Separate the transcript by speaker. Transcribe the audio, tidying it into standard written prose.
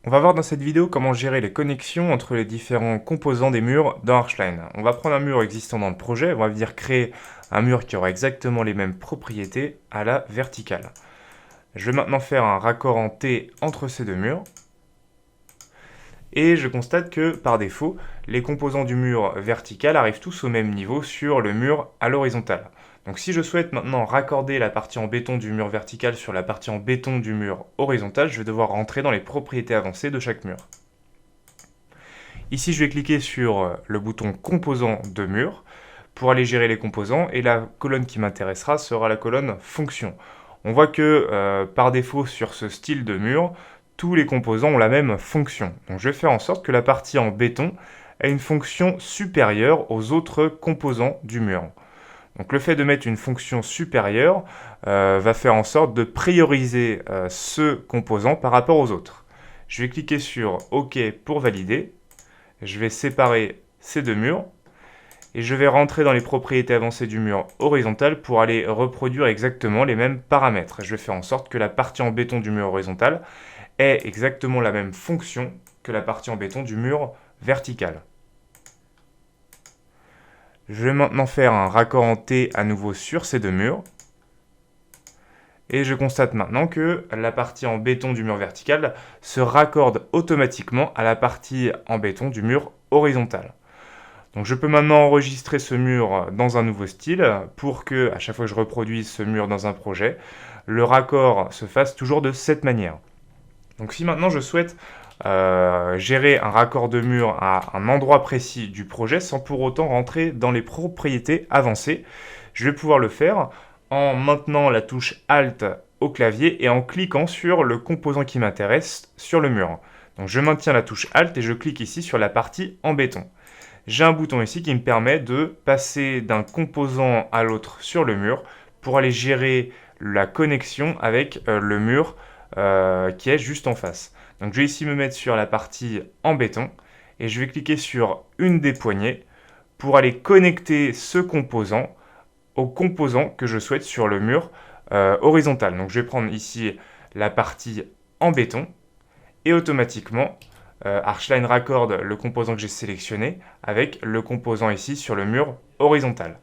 Speaker 1: On va voir dans cette vidéo comment gérer les connexions entre les différents composants des murs dans Archline. On va prendre un mur existant dans le projet, on va venir créer un mur qui aura exactement les mêmes propriétés à la verticale. Je vais maintenant faire un raccord en T entre ces deux murs. Et je constate que, par défaut, les composants du mur vertical arrivent tous au même niveau sur le mur à l'horizontale. Donc si je souhaite maintenant raccorder la partie en béton du mur vertical sur la partie en béton du mur horizontal, je vais devoir rentrer dans les propriétés avancées de chaque mur. Ici, je vais cliquer sur le bouton composant de mur pour aller gérer les composants et la colonne qui m'intéressera sera la colonne fonction. On voit que par défaut sur ce style de mur, tous les composants ont la même fonction. Donc je vais faire en sorte que la partie en béton ait une fonction supérieure aux autres composants du mur. Donc le fait de mettre une fonction supérieure va faire en sorte de prioriser ce composant par rapport aux autres. Je vais cliquer sur OK pour valider. Je vais séparer ces deux murs et je vais rentrer dans les propriétés avancées du mur horizontal pour aller reproduire exactement les mêmes paramètres. Je vais faire en sorte que la partie en béton du mur horizontal ait exactement la même fonction que la partie en béton du mur vertical. Je vais maintenant faire un raccord en T à nouveau sur ces deux murs. Et je constate maintenant que la partie en béton du mur vertical se raccorde automatiquement à la partie en béton du mur horizontal. Donc je peux maintenant enregistrer ce mur dans un nouveau style pour que, à chaque fois que je reproduise ce mur dans un projet, le raccord se fasse toujours de cette manière. Donc si maintenant je souhaite gérer un raccord de mur à un endroit précis du projet sans pour autant rentrer dans les propriétés avancées, je vais pouvoir le faire en maintenant la touche Alt au clavier et en cliquant sur le composant qui m'intéresse sur le mur. Donc je maintiens la touche Alt et je clique ici sur la partie en béton. J'ai un bouton ici qui me permet de passer d'un composant à l'autre sur le mur pour aller gérer la connexion avec le mur qui est juste en face. Donc je vais ici me mettre sur la partie en béton et je vais cliquer sur une des poignées pour aller connecter ce composant au composant que je souhaite sur le mur horizontal. Donc je vais prendre ici la partie en béton et automatiquement Archline raccorde le composant que j'ai sélectionné avec le composant ici sur le mur horizontal.